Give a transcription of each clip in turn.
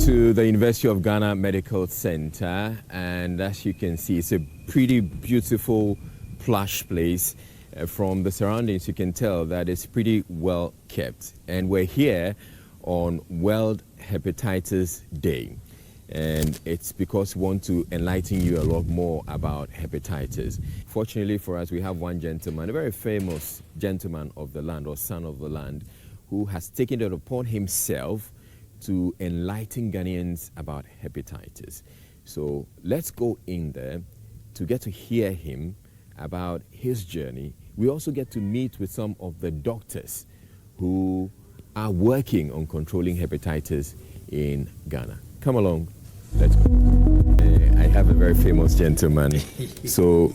to the University of Ghana Medical Center, and as you can see, it's a pretty beautiful plush place. From the surroundings, you can tell that it's pretty well kept. And we're here on World Hepatitis Day, and it's because we want to enlighten you a lot more about hepatitis. Fortunately for us, we have one gentleman, a very famous gentleman of the land, or son of the land, who has taken it upon himself to enlighten Ghanaians about hepatitis. So let's go in there to get to hear him about his journey. We also get to meet with some of the doctors who are working on controlling hepatitis in Ghana. Come along, let's go. I have a very famous gentleman. So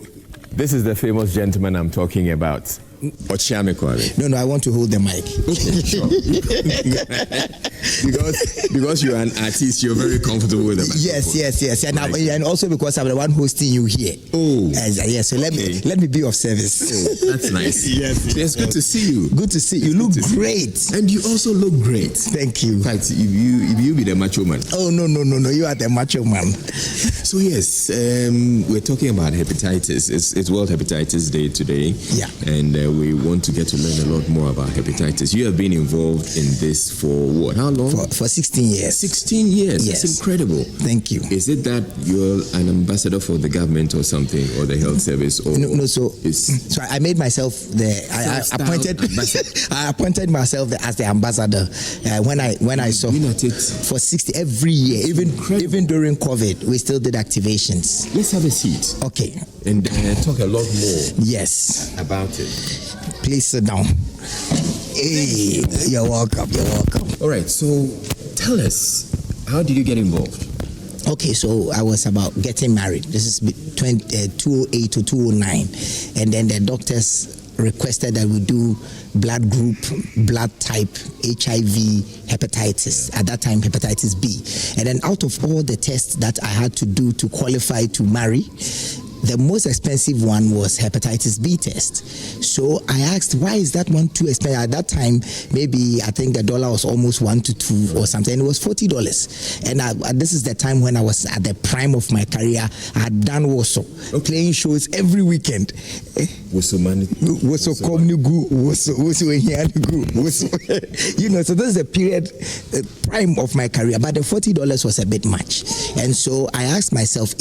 this is the famous gentleman I'm talking about. Okyeame Kwame. No, I want to hold the mic. Okay, sure. because you're an artist, you're very comfortable with the microphone. Yes. And also because I'm the one hosting you here. Oh. Yes, so let me be of service. Oh, that's nice. Yes. It's good to see you. Good to see you. You look great. And you also look great. Thank you. In fact, if you be the macho man. Oh, no. You are the macho man. So yes, we're talking about hepatitis. It's World Hepatitis Day today. Yeah. And we want to get to learn a lot more about hepatitis. You have been involved in this for what? How long? For 16 years. 16 years. Yes. That's incredible. Thank you. Is it that you're an ambassador for the government or something, or the health service? Or no. So I made myself I appointed myself as the ambassador when I saw for 60 every year, even during COVID, we still did activations. Let's have a seat. Okay. And talk a lot more. Yes. About it. Please sit down. Hey, you're welcome. All right, so tell us, how did you get involved? Okay, so I was about getting married. This is 2008 to 2009. And then the doctors requested that we do blood group, blood type, HIV, hepatitis, at that time hepatitis B. And then out of all the tests that I had to do to qualify to marry, the most expensive one was hepatitis B test. So I asked, why is that one too expensive? At that time, maybe I think the dollar was almost 1 to 2 or something. It was $40. And this is the time when I was at the prime of my career. I had done Woso, playing shows every weekend. Woso money. Woso komnugu, Woso ehianugu. You know, so this is the period, prime of my career. But the $40 was a bit much. And so I asked myself,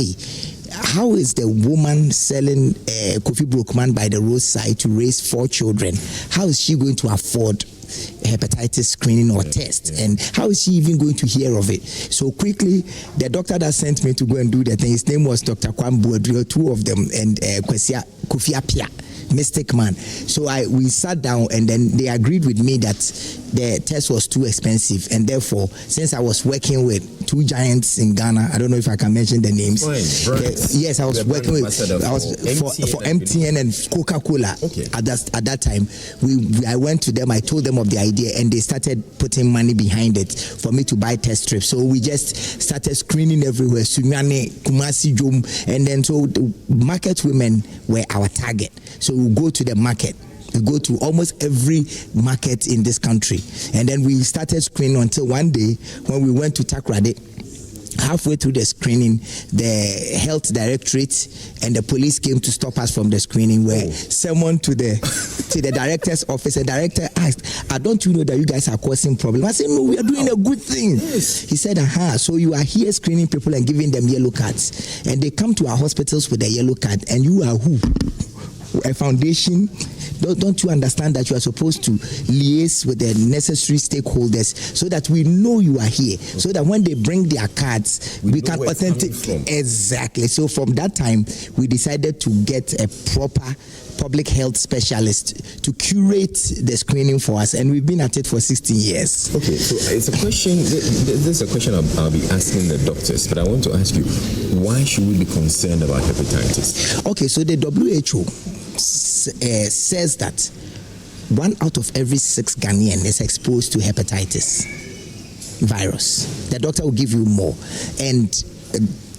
how is the woman selling Kofi Brookman by the roadside to raise 4 children? How is she going to afford hepatitis screening or test? And how is she even going to hear of it? So quickly, the doctor that sent me to go and do the thing, his name was Dr. Kwame, 2 of them, and Kofi Apia, Mystic Man. So we sat down, and then they agreed with me that the test was too expensive, and therefore, since I was working with 2 giants in Ghana, I don't know if I can mention the names. Yes, I was working with for MTN and Coca-Cola. Okay. At that time, I went to them, I told them of the idea, and they started putting money behind it for me to buy test strips. So we just started screening everywhere, Sunyane, Kumasi, Jom, and then so the market women were our target. So we go to the market. We go to almost every market in this country. And then we started screening until one day when we went to Takoradi. Halfway through the screening, the health directorate and the police came to stop us from the screening. Where someone to the director's office, the director asked, don't you know that you guys are causing problems? I said, no, we are doing a good thing. Yes. He said, so you are here screening people and giving them yellow cards. And they come to our hospitals with a yellow card, and you are who? A foundation? Don't you understand that you are supposed to liaise with the necessary stakeholders so that we know you are here, so that when they bring their cards, we can authenticate. Exactly. So from that time, we decided to get a proper public health specialist to curate the screening for us, and we've been at it for 16 years. Okay, so it's a question. This is a question I'll be asking the doctors, but I want to ask you, why should we be concerned about hepatitis? Okay, so the WHO says that 1 out of every 6 Ghanaian is exposed to hepatitis virus. The doctor will give you more, and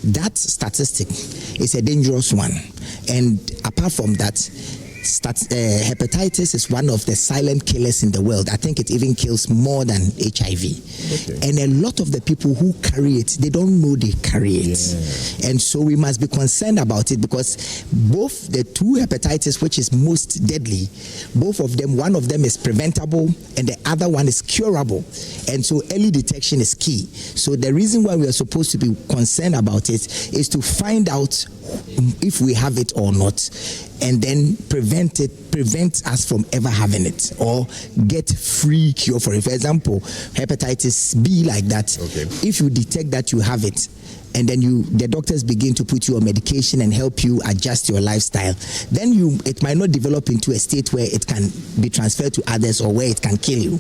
that statistic is a dangerous one. And apart from that, hepatitis is one of the silent killers in the world. I think it even kills more than HIV. And a lot of the people who carry it, they don't know they carry it. And so we must be concerned about it, because both the two hepatitis, which is most deadly, both of them, one of them is preventable and the other one is curable. And so early detection is key. So the reason why we are supposed to be concerned about it is to find out if we have it or not, and then prevent us from ever having it, or get free cure for it. For example, hepatitis B, like that. If you detect that you have it, and then the doctors begin to put you on medication and help you adjust your lifestyle, then it might not develop into a state where it can be transferred to others or where it can kill you.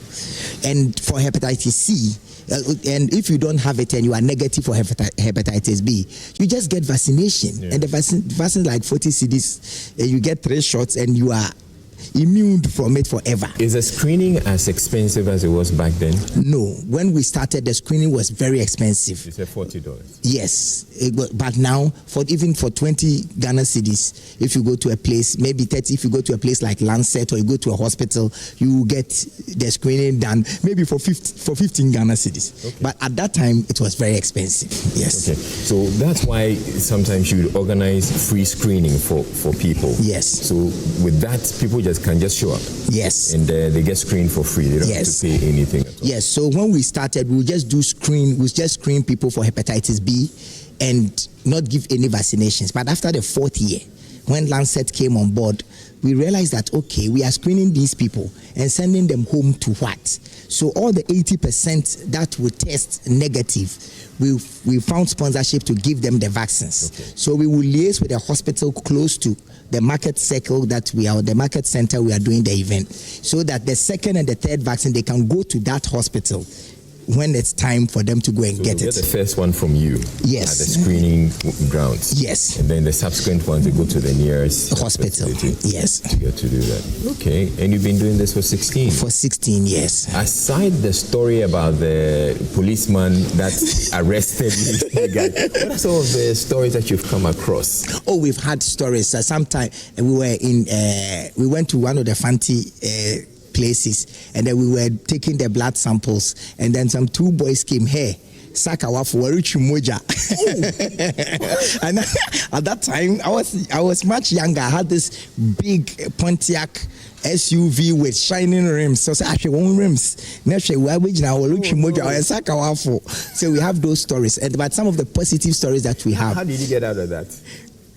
And for hepatitis C, and if you don't have it and you are negative for hepatitis B, you just get vaccination. And the vaccine like 40 cedis, you get 3 shots and you are immune from it forever. Is the screening as expensive as it was back then? No. When we started, the screening was very expensive. You said $40. Yes. But now, even for 20 Ghana cedis, if you go to a place, maybe 30, if you go to a place like Lancet or you go to a hospital, you get the screening done maybe for 15 Ghana cedis. But at that time, it was very expensive. Yes. Okay. So that's why sometimes you would organize free screening for people. Yes. So with that, people can just show up. Yes. And they get screened for free. They don't have to pay anything at all. Yes. So when we started, we just screen people for hepatitis B and not give any vaccinations. But after the 4th year, when Lancet came on board, we realized that, okay, we are screening these people and sending them home to what? So all the 80% that would test negative, we found sponsorship to give them the vaccines. So we will liaise with a hospital close to the market circle that we are, the market center we are doing the event, so that the second and the third vaccine, they can go to that hospital when it's time for them to go and get it. The first one from you. Yes. At the screening grounds. Yes. And then the subsequent ones, they go to the nearest hospital. Yes. To get to do that. Okay. And you've been doing this for 16? For 16 years. Aside the story about the policeman that arrested the guy, what are some of the stories that you've come across? Oh, we've had stories. Sometimes we went to one of the fancy places, and then we were taking the blood samples, and then some 2 boys came here. Sakawa for Moja. And at that time, I was much younger. I had this big Pontiac SUV with shining rims. So I actually one rims. So we have those stories, but some of the positive stories that we have. How did you get out of that?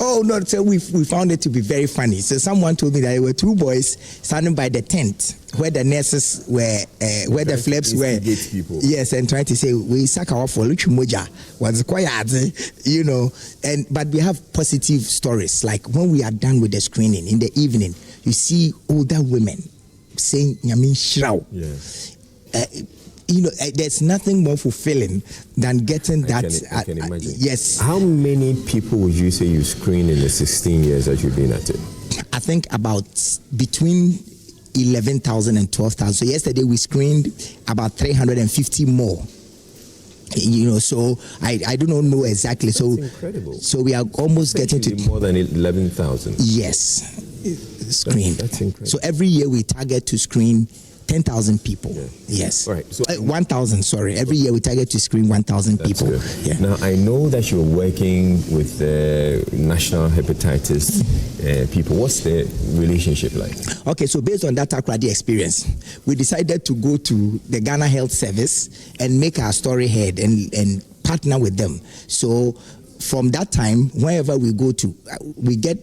Oh no! So we found it to be very funny. So someone told me that there were 2 boys standing by the tent where the nurses were, where the flaps were. People. Yes, and trying to say we sakawa for Luchimoja was quiet, you know. But we have positive stories. Like when we are done with the screening in the evening, you see older women saying "Yamin Shrao." Yes. You know, there's nothing more fulfilling than getting that. I can imagine. Yes. How many people would you say you screened in the 16 years that you've been at it? I think about between 11,000 and 12,000. So yesterday we screened about 350 more. You know, so I do not know exactly. That's incredible. So we are almost getting to more than 11,000. Yes, screened. That's incredible. So every year we target to screen 10,000 people. Yeah. Yes. All right. So 1,000. Sorry. Every year we target to screen 1,000 people. Good. Yeah. Now I know that you're working with the national hepatitis people. What's the relationship like? Okay. So based on that Takoradi experience, we decided to go to the Ghana Health Service and make our story heard and partner with them. So from that time, wherever we go to, we get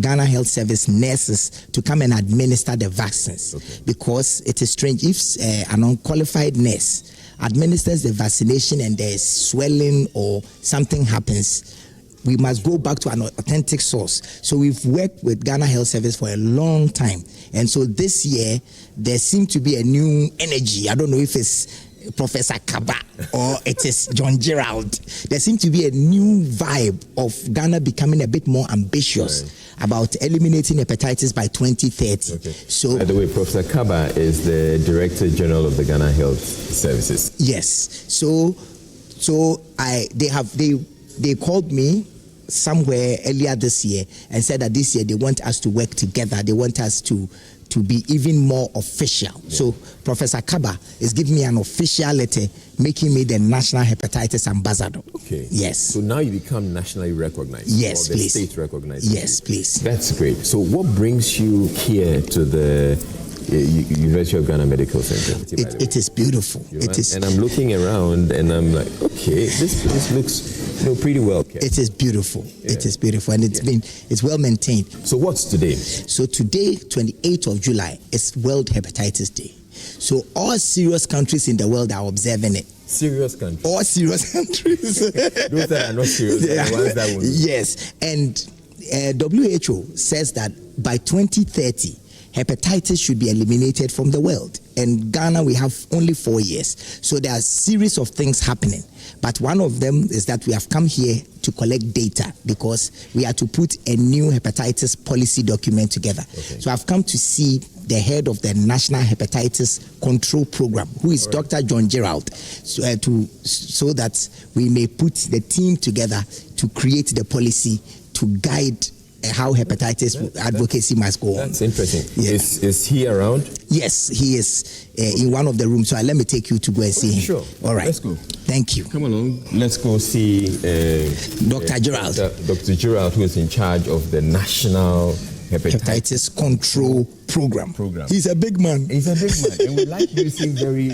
Ghana Health Service nurses to come and administer the vaccines. Because it is strange if an unqualified nurse administers the vaccination and there's swelling or something happens, we must go back to an authentic source. So we've worked with Ghana Health Service for a long time. And so this year, there seemed to be a new energy. I don't know if it's Professor Kaba or it is John Gerald. There seems to be a new vibe of Ghana becoming a bit more ambitious about eliminating hepatitis by 2030. So, by the way, Professor Kaba is the Director General of the Ghana Health Services. Yes. So they called me somewhere earlier this year and said that this year they want us to work together. They want us to be even more official. Yeah. So Professor Kaba is giving me an official letter making me the National Hepatitis Ambassador. Okay. Yes. So now you become nationally recognized. Yes, or the please. state recognized. Yes, please. That's great. So what brings you here to the University of Ghana Medical Center? It is beautiful. It is. And I'm looking around and I'm like, okay, this place looks pretty well kept. It is beautiful. Yeah. It is beautiful, and it's well maintained. So what's today? So today, 28th of July, is World Hepatitis Day. So all serious countries in the world are observing it. Serious countries? All serious countries. Those that are not serious, are the ones that will. Yes, and WHO says that by 2030, hepatitis should be eliminated from the world. In Ghana, we have only 4 years. So there are a series of things happening. But one of them is that we have come here to collect data because we are to put a new hepatitis policy document together. Okay. So I've come to see the head of the National Hepatitis Control Program, who is Dr. John Gerald, so that we may put the team together to create the policy to guide how hepatitis advocacy must go on. That's interesting. Yes. Is he around? Yes, he is in one of the rooms. So let me take you to go and see him. Sure. All right. Let's go. Thank you. Come along. Let's go see Dr. Gerald. Dr. Gerald, who is in charge of the National Hepatitis Control Program. He's a big man. He's a big man. And we like using very,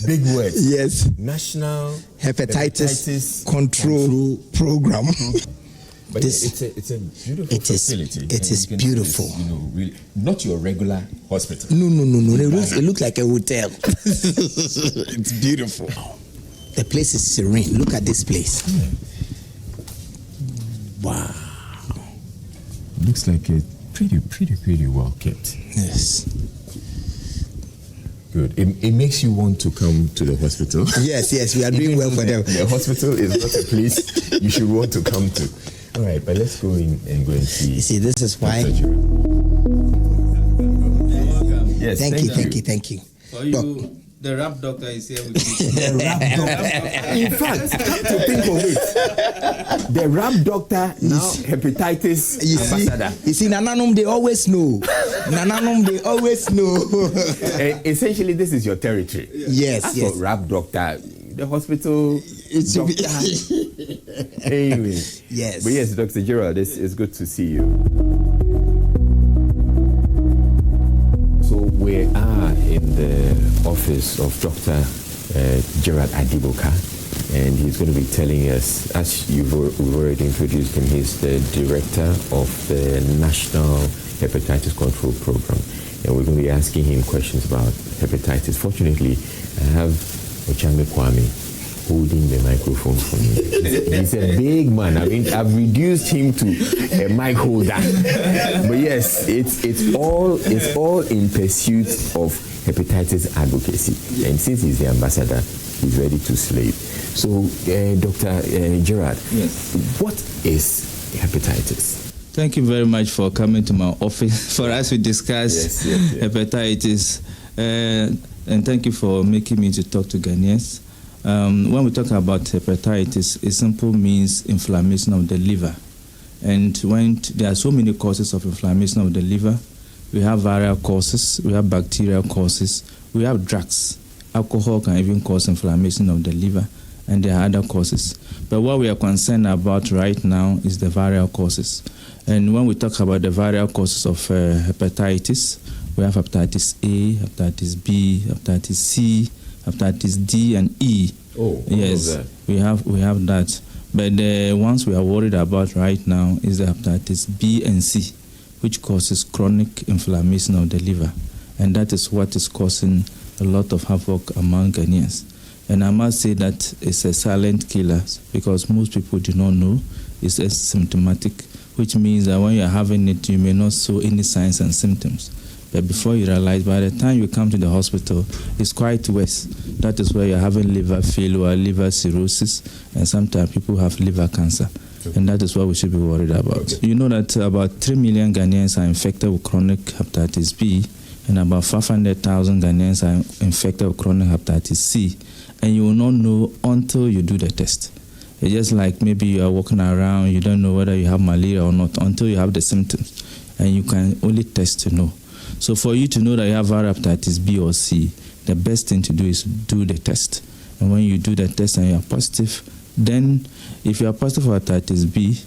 big words. Yes. National Hepatitis Control Program. But it's a beautiful facility. It is beautiful. Really, not your regular hospital. No. It looks like a hotel. It's beautiful. The place is serene. Look at this place. Yeah. Wow. Looks like a pretty well kept. Yes. Good. It makes you want to come to the hospital. Yes, we are doing well for them. The hospital is not a place you should want to come to. All right, but let's go in and go and see. You see, this is why. Yes, thank you. For you, the rap doctor is here with you. The rap doctor. In fact, to think of it, the rap doctor now hepatitis ambassador. You see, Nananum, they always know. Essentially, this is your territory. Yes. For rap doctor, the hospital. Anyway. Yes. But yes, Dr. Gerald, it's good to see you. So we are in the office of Dr. Gerald Adiboka, and he's going to be telling us, as we've already introduced him, he's the director of the National Hepatitis Control Program, and we're going to be asking him questions about hepatitis. Fortunately, I have Okyeame Kwame holding the microphone for me. He's a big man. I mean, I've reduced him to a mic holder. But yes, it's all in pursuit of hepatitis advocacy. And since he's the ambassador, he's ready to slay. So, Dr. Gerard, yes. What is hepatitis? Thank you very much for coming to my office for us to discuss hepatitis. And thank you for making me to talk to Ghanaians. When we talk about hepatitis, it simply means inflammation of the liver. And when there are so many causes of inflammation of the liver, we have viral causes, we have bacterial causes, we have drugs. Alcohol can even cause inflammation of the liver, and there are other causes. But what we are concerned about right now is the viral causes. And when we talk about the viral causes of hepatitis, we have hepatitis A, hepatitis B, hepatitis C, hepatitis D and E. Oh, yes, we have that. But the ones we are worried about right now is the hepatitis B and C, which causes chronic inflammation of the liver, and that is what is causing a lot of havoc among Ghanaians. And I must say that it's a silent killer because most people do not know it's asymptomatic, which means that when you are having it, you may not show any signs and symptoms. But before you realize, by the time you come to the hospital, it's quite worse. That is where you're having liver failure, liver cirrhosis, and sometimes people have liver cancer. Okay. And that is what we should be worried about. Okay. You know that about 3 million Ghanaians are infected with chronic hepatitis B, and about 500,000 Ghanaians are infected with chronic hepatitis C. And you will not know until you do the test. It's just like maybe you are walking around, you don't know whether you have malaria or not until you have the symptoms, and you can only test to know. So for you to know that you have viral hepatitis B or C, the best thing to do is do the test. And when you do the test and you are positive, then if you are positive for hepatitis B,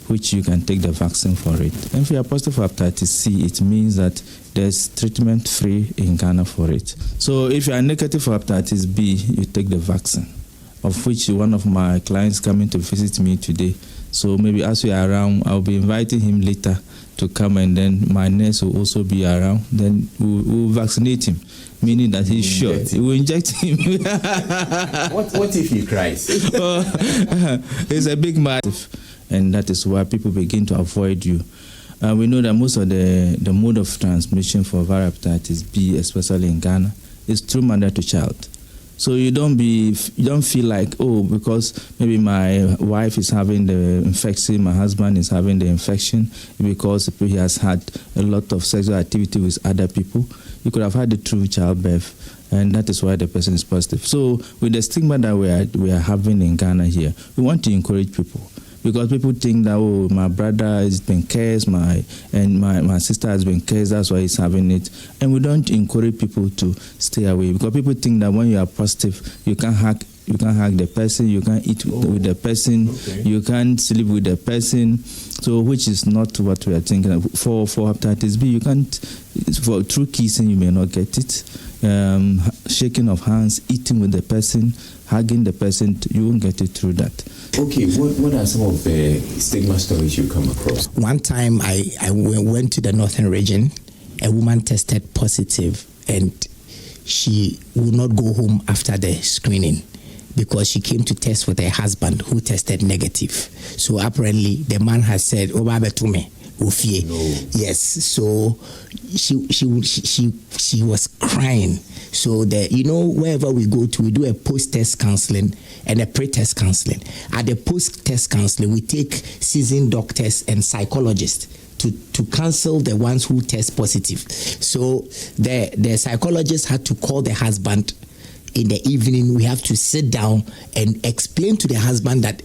which you can take the vaccine for it. And if you are positive for hepatitis C, it means that there's treatment free in Ghana for it. So if you are negative for hepatitis B, you take the vaccine, of which one of my clients coming to visit me today. So maybe as we are around, I'll be inviting him later to come, and then my nurse will also be around. Then we'll vaccinate him, meaning that he's sure. We will inject him. What if he cries? It's a big matter, and that is why people begin to avoid you. We know that most of the mode of transmission for viral hepatitis B, especially in Ghana, is through mother to child. So you don't feel like, oh, because maybe my wife is having the infection, my husband is having the infection, because he has had a lot of sexual activity with other people. You could have had it through childbirth, and that is why the person is positive. So with the stigma that we are having in Ghana here, we want to encourage people. Because people think that, oh, my brother has been cursed, my sister has been cursed, that's why he's having it. And we don't encourage people to stay away, because people think that when you are positive, you can't hug the person, you can't eat with the person, you can't sleep with the person. So which is not what we are thinking. For hepatitis B, you can't, through kissing you may not get it. Shaking of hands, eating with the person, hugging the person, you won't get it through that. Okay, what are some of the stigma stories you come across? One time I went to the northern region. A woman tested positive, and she would not go home after the screening because she came to test with her husband, who tested negative. So apparently the man has said, "Oh, Baba to me." No. Yes, so she was crying. So wherever we go to, we do a post-test counseling and a pre-test counseling. At the post-test counseling, we take seasoned doctors and psychologists to counsel the ones who test positive. So the psychologist had to call the husband. In the evening, we have to sit down and explain to the husband that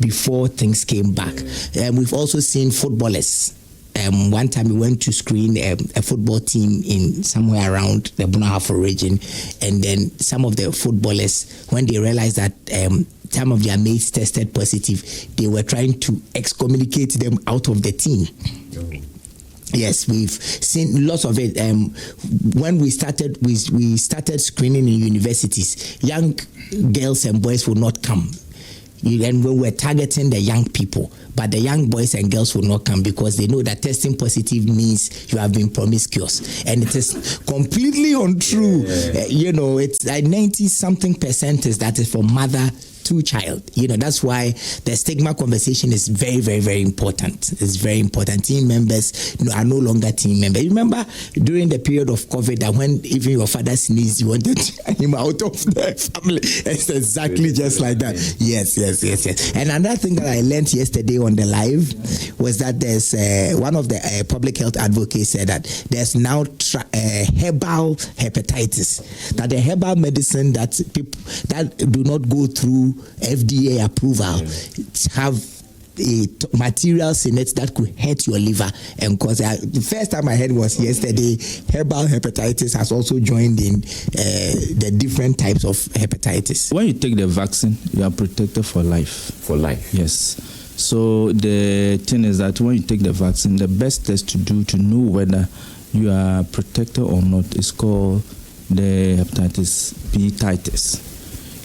before things came back. We've also seen footballers. One time we went to screen a football team in somewhere around the Bunahafo region, and then some of the footballers, when they realized that some of their mates tested positive, they were trying to excommunicate them out of the team. Yes, we've seen lots of it. When we started screening in universities, young girls and boys will not come. And we were targeting the young people, but the young boys and girls will not come because they know that testing positive means you have been promiscuous, and it is completely untrue. It's like 90-something% is that is for mother to child. That's why the stigma conversation is very, very, very important. It's very important. Team members are no longer team members. Remember during the period of COVID that when even your father sneezed, you wanted him out of the family. It's exactly just like that. Yes. And another thing that I learned yesterday on the live was that there's one of the public health advocates said that there's now herbal hepatitis. That the herbal medicine that people that do not go through FDA approval have materials in it that could hurt your liver. And because the first time I heard was yesterday, herbal hepatitis has also joined in the different types of hepatitis. When you take the vaccine, you are protected for life. For life? Yes. So the thing is that when you take the vaccine, the best test to do to know whether you are protected or not is called the hepatitis B titers.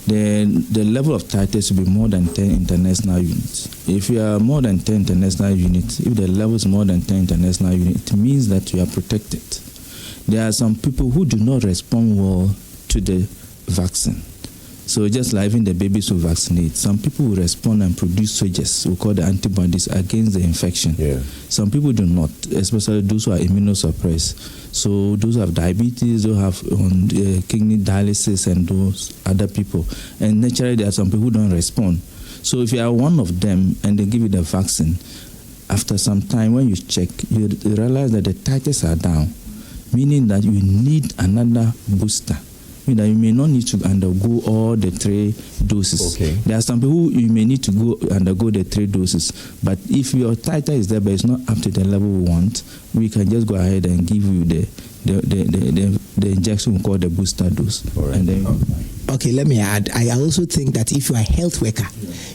The level of titers will be more than 10 international units. If you are more than 10 international units, if the level is more than 10 international units, it means that you are protected. There are some people who do not respond well to the vaccine. So just like even the babies who vaccinate, some people will respond and produce soldiers, we call the antibodies, against the infection. Yeah. Some people do not, especially those who are immunosuppressed. So those who have diabetes, those who have kidney dialysis, and those other people. And naturally, there are some people who don't respond. So if you are one of them and they give you the vaccine, after some time when you check, you realize that the titers are down, meaning that you need another booster mean that you may not need to undergo all the 3 doses. Okay. There are some people who you may need to undergo the 3 doses, but if your titer is there but it's not up to the level we want, we can just go ahead and give you the injection we call the booster dose. All right. And then, Okay, let me add. I also think that if you are a health worker,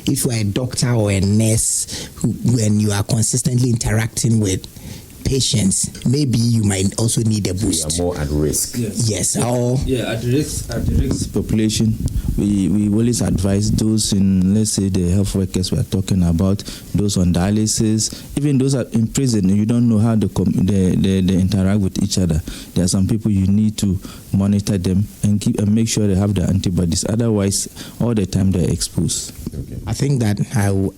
if you are a doctor or a nurse, when you are consistently interacting with patients, maybe you might also need a boost. We are more at risk. Yes. Or at risk population, we always advise those in, let's say, the health workers we are talking about, those on dialysis, even those are in prison. You don't know how they interact with each other. There are some people you need to monitor them and make sure they have the antibodies. Otherwise, all the time they're exposed. Okay. I think that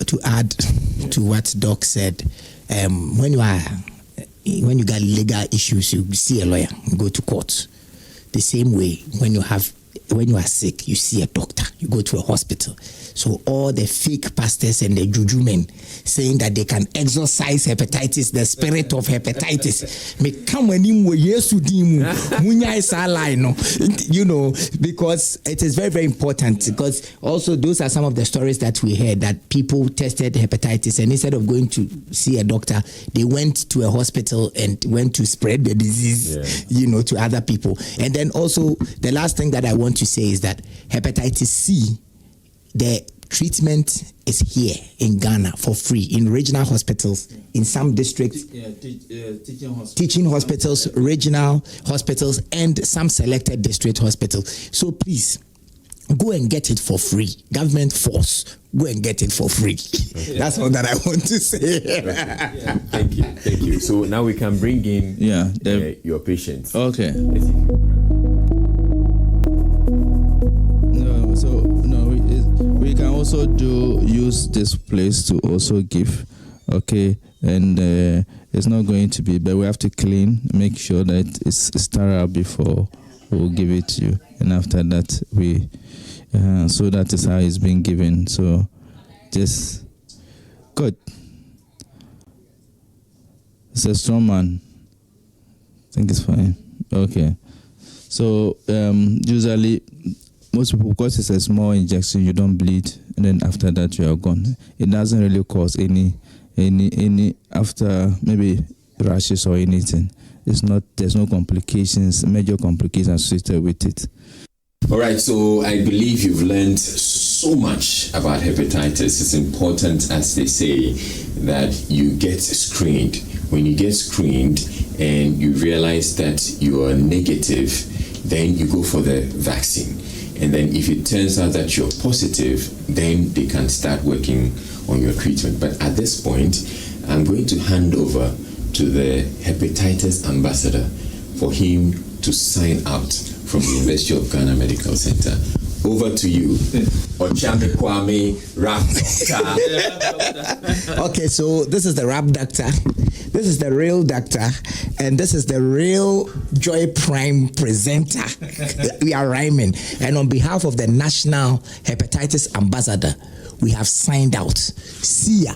to add to what Doc said, when you got legal issues, you see a lawyer, you go to court. The same way, when you are sick, you see a doctor, you go to a hospital. So all the fake pastors and the juju men saying that they can exorcise hepatitis, the spirit of hepatitis, may come when you know, because it is very, very important. Because also those are some of the stories that we heard, that people tested hepatitis and instead of going to see a doctor, they went to a hospital and went to spread the disease, you know, to other people. And then also the last thing that I want to say is that hepatitis C, the treatment is here in Ghana for free in regional hospitals, in some districts, teaching hospitals, regional hospitals, and some selected district hospitals. So please, go and get it for free. Government force, go and get it for free. Okay. That's all that I want to say. Thank you. So now we can bring in your patients. Okay. We can also use this place to also give, okay, and it's not going to be, but we have to clean, make sure that it's sterile before we'll give it to you, and after that so that is how it's being given. So just good. It's a strong man. I think it's fine. Okay. So usually most people, because it's a small injection, you don't bleed, and then after that you are gone. It doesn't really cause any after maybe rashes or anything. There's no complications, major complications associated with it. All right, so I believe you've learned so much about hepatitis. It's important, as they say, that you get screened. When you get screened and you realize that you are negative, then you go for the vaccine. And then if it turns out that you're positive, then they can start working on your treatment. But at this point, I'm going to hand over to the hepatitis ambassador for him to sign out from the University of Ghana Medical Center. Over to you, Okyeame Kwame, rap doctor. Okay, so this is the rap doctor. This is the real doctor, and this is the real Joy Prime presenter. We are rhyming. And on behalf of the National Hepatitis Ambassador, we have signed out. See ya.